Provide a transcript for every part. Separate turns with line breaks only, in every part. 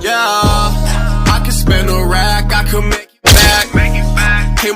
Yeah, I can spend a rack, I can make it back. Hey,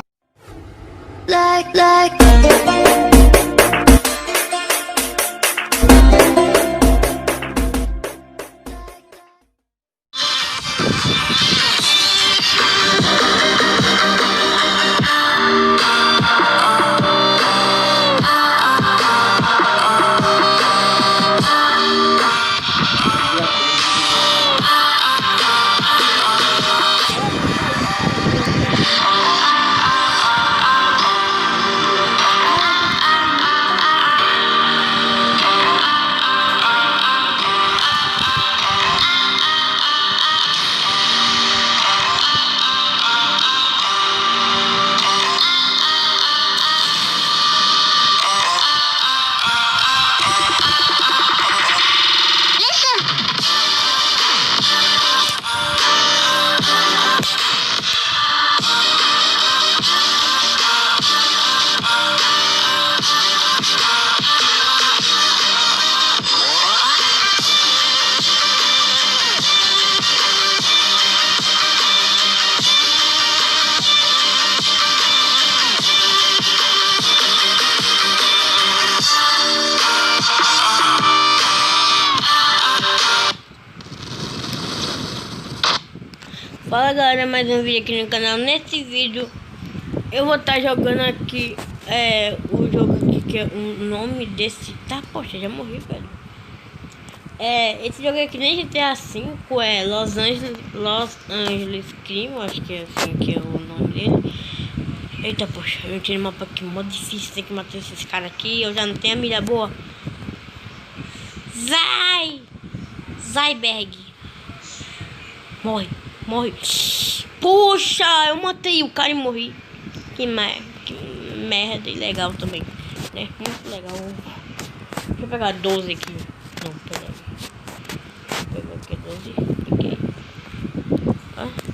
Fala galera, mais um vídeo aqui no canal. Nesse vídeo eu vou estar jogando aqui o jogo aqui que é o nome desse... Tá, poxa, já morri, velho. Esse jogo aqui nem GTA V, é Los Angeles Crime, acho que é assim que é o nome dele. Eita, poxa, eu tirei um mapa aqui mó difícil, tem que matar esses caras aqui, eu já não tenho a mira boa. Zyberg. Morre. Puxa, eu matei o cara e morri. Que merda, e legal também, né? Muito legal. Deixa eu pegar 12 aqui. Não, peraí. Pegou aqui 12. Peguei.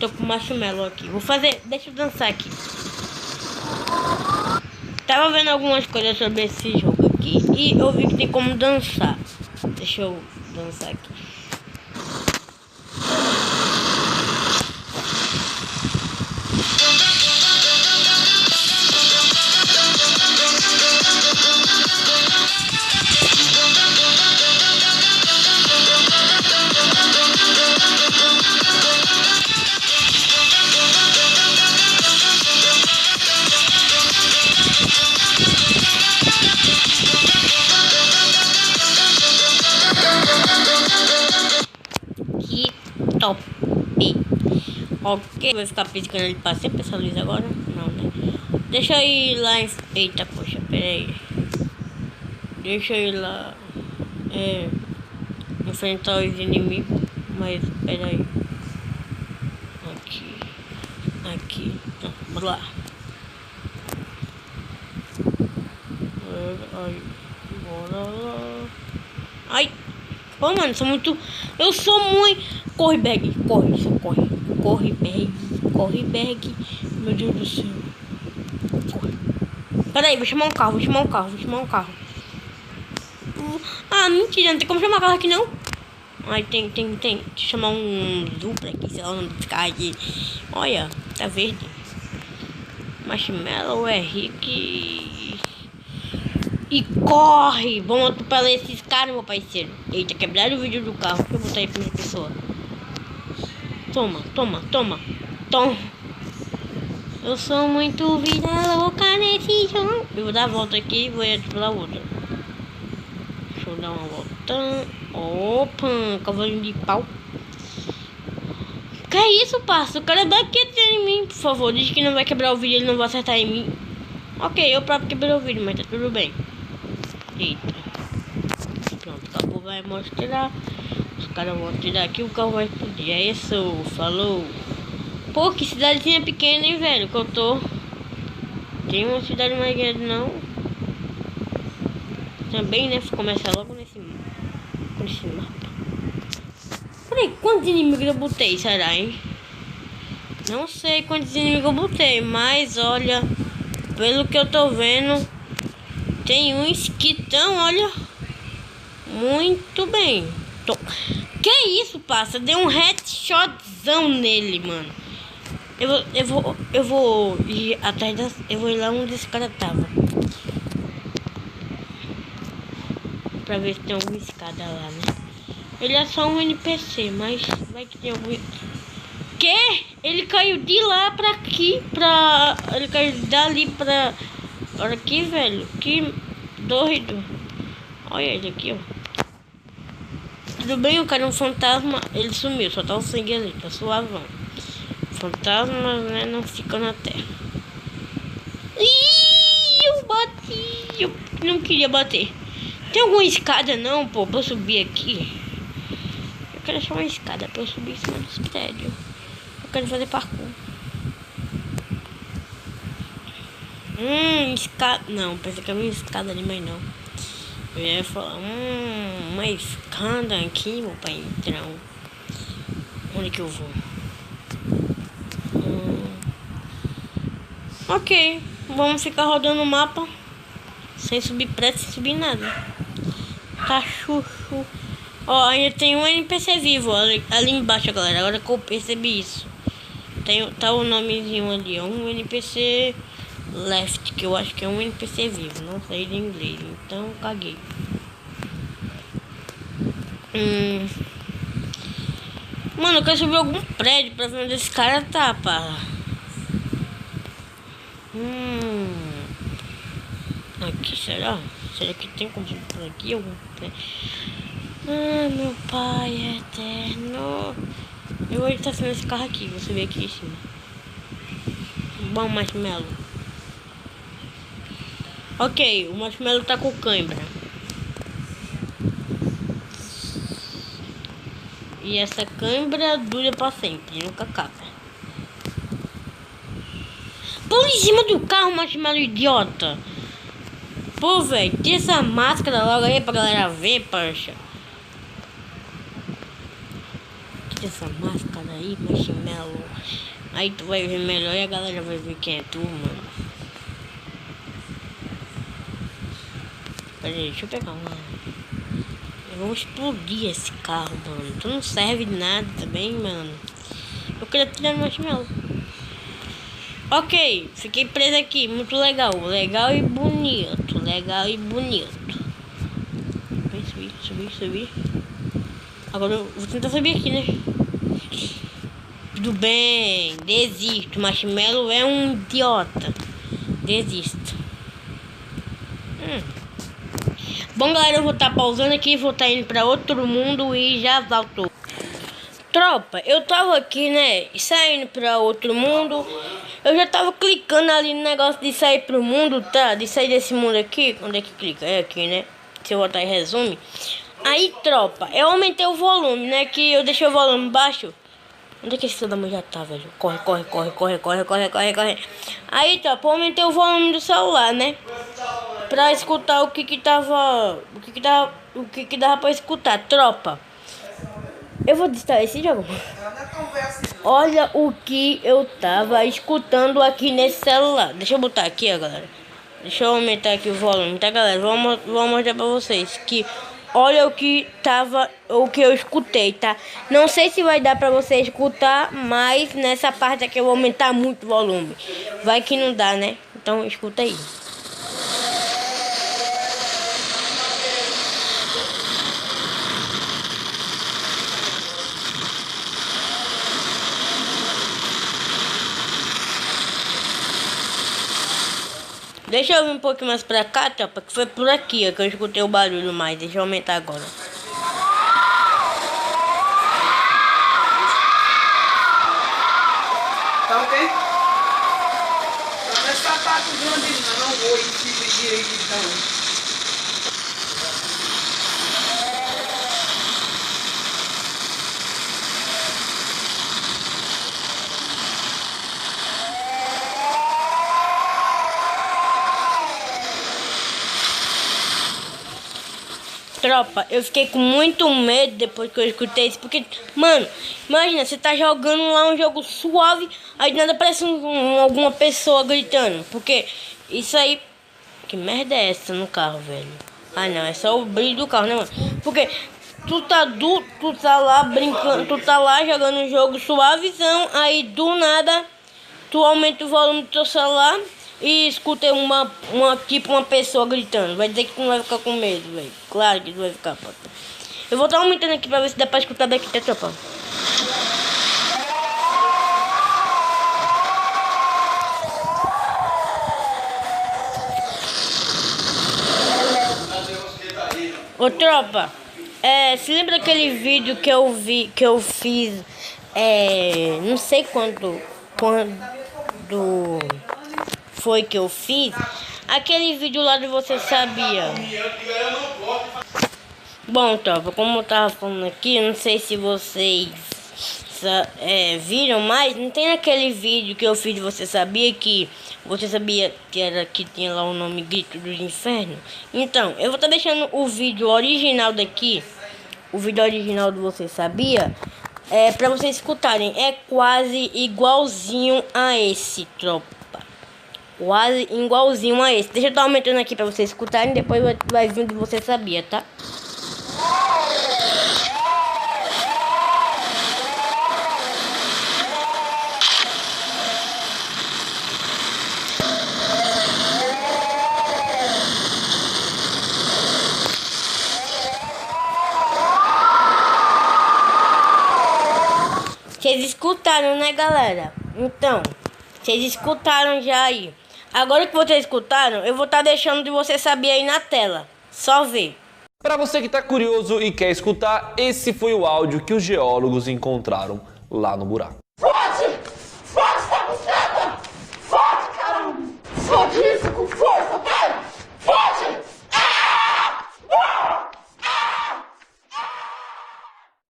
Tô com marshmallow aqui. Vou fazer. Deixa eu dançar aqui. Tava vendo algumas coisas sobre esse jogo aqui e eu vi que tem como dançar. Deixa eu dançar aqui. Top. Ok, vou ficar piscando ele pra sempre essa luz agora. Não, né? Deixa eu ir lá em... Eita, poxa, pera aí. Deixa eu ir lá enfrentar os inimigos. Mas, pera aí. Aqui. Então, vamos lá. Bora lá. Ai. Pô, mano, eu sou muito... Corre, Berg. Corre, Berg. Meu Deus do céu. Corre. Peraí, vou chamar um carro. Ah, mentira, não tem como chamar carro aqui, não. Ai, tem. Deixa eu chamar um dupla aqui, sei lá o nome desse carro aqui. Olha, tá verde. Marshmallow é rico. E corre! Vamos atropelar esses caras, meu parceiro. Eita, quebraram o vídeo do carro. Deixa eu botar aí pra minha pessoa. Toma. Eu sou muito vida louca nesse jogo. Eu vou dar a volta aqui e vou atropelar outra. Deixa eu dar uma volta. Opa, cavalinho de pau. Que é isso, parça? O cara vai quebrar em mim, por favor. Diz que não vai quebrar o vídeo, ele não vai acertar em mim. Ok, eu próprio quebrei o vídeo, mas tá tudo bem. Eita. Pronto, o carro vai mostrar. Os caras vão tirar aqui, o carro vai explodir. É isso, falou. Pô, que cidadezinha pequena, hein, velho, que eu tô. Tem uma cidade mais grande, não. Também, né, começa logo nesse mapa. Peraí, quantos inimigos eu botei, será, hein? Não sei quantos inimigos eu botei, mas olha, pelo que eu tô vendo, tem uns que estão, olha, muito bem. Que isso, passa? Deu um headshotzão nele, mano. Eu vou ir atrás das... Eu vou ir lá onde esse cara tava. Pra ver se tem alguma escada lá, né? Ele é só um NPC, mas vai que tem algum... Que? Ele caiu de lá pra aqui, pra... Ele caiu dali pra... Olha aqui, velho. Que doido. Olha ele aqui, ó. Tudo bem, o cara é um fantasma. Ele sumiu, só tá o sangue ali, tá suavão. Fantasmas, né, não ficam na terra. Ih, eu bati. Eu não queria bater. Tem alguma escada não, pô, pra eu subir aqui? Eu quero achar uma escada pra eu subir em cima dos prédios. Eu quero fazer parkour. Escada. Não, pensei que era uma escada ali, mas não. Eu ia falar, uma escada aqui, meu pai, então. Onde que eu vou? Ok, vamos ficar rodando o mapa. Sem subir prédio, sem subir nada. Tá chuchu. Ó, ainda tem um NPC vivo ali embaixo, galera. Agora que eu percebi isso. Tá o nomezinho ali, ó. Um NPC left, que eu acho que é um NPC vivo. Não sei de inglês, então caguei. Mano, eu quero subir algum prédio pra ver onde esse cara tá, pá. Aqui, será? Será que tem como subir por aqui algum prédio? Ah, meu pai eterno. Eu vou estacionar esse carro aqui, vou subir aqui em cima. Bom, marshmallow. Ok, o marshmallow tá com cãibra. E essa cãibra dura pra sempre, nunca acaba. Pula em cima do carro, marshmallow idiota. Pô, velho, tira essa máscara logo aí pra galera ver, parça. Tira essa máscara aí, marshmallow. Aí tu vai ver melhor e a galera vai ver quem é tu, mano. Pera aí, deixa eu pegar uma. Vamos explodir esse carro, mano. Tu não serve de nada também, mano. Eu queria tirar no marshmallow. Ok, fiquei preso aqui. Muito legal. Legal e bonito. Legal e bonito. Subir. Agora eu vou tentar subir aqui, né? Tudo bem. Desisto. Marshmallow é um idiota. Desisto. Bom, galera, eu vou estar pausando aqui. Vou estar indo pra outro mundo e já volto. Tropa, eu tava aqui, né, saindo pra outro mundo. Eu já tava clicando ali no negócio de sair pro mundo, tá? De sair desse mundo aqui. Onde é que clica? É aqui, né? Se eu botar em resume. Aí, tropa, eu aumentei o volume, né? Que eu deixei o volume baixo. Onde é que esse filho da mãe já tá, velho? Corre. Aí, tropa, eu aumentei o volume do celular, né? Pra escutar o que dava pra escutar, tropa. Eu vou distrair esse jogo. Olha o que eu tava escutando aqui nesse celular. Deixa eu botar aqui, ó, galera. Deixa eu aumentar aqui o volume, tá, galera? Vou mostrar pra vocês que olha o que eu escutei, tá? Não sei se vai dar pra você escutar, mas nessa parte aqui eu vou aumentar muito o volume. Vai que não dá, né? Então escuta aí. Deixa eu vir um pouquinho mais pra cá, tropa, que foi por aqui, ó, que eu escutei o barulho mais. Deixa eu aumentar agora.
Tá ok? Não é sapato grande não, vou ir direito então.
Tropa, eu fiquei com muito medo depois que eu escutei isso, porque, mano, imagina, você tá jogando lá um jogo suave, aí nada aparece alguma pessoa gritando, porque isso aí, que merda é essa no carro, velho? Ah não, é só o brilho do carro, né, mano? Porque tu tá lá brincando, tu tá lá jogando um jogo suavizão, aí do nada tu aumenta o volume do teu celular e escuta uma pessoa gritando. Vai dizer que tu não vai ficar com medo, velho. Claro que tu vai ficar, pô. Eu vou estar aumentando aqui pra ver se dá pra escutar daqui, tá, tropa? Ô tropa, se lembra daquele vídeo que eu fiz, não sei quando foi que eu fiz, aquele vídeo lá de Você Sabia? Bom, tropa, como eu tava falando aqui, eu não sei se vocês viram, mas não tem aquele vídeo que eu fiz de Você Sabia que você sabia que tinha lá o nome Grito do Inferno? Então, eu vou estar deixando o vídeo original daqui, o vídeo original do Você Sabia, pra vocês escutarem. É quase igualzinho a esse, tropa. Quase igualzinho a esse. Deixa eu estar aumentando aqui pra vocês escutarem, depois vai vir do Você Sabia, tá? Vocês escutaram, né, galera? Então, vocês escutaram já aí. Agora que vocês escutaram, eu vou estar deixando de Você Sabia aí na tela. Só ver.
Para você que está curioso e quer escutar, esse foi o áudio que os geólogos encontraram lá no buraco.
Forte! Forte, tá buceta! Forte, caramba! Forte isso, com forte!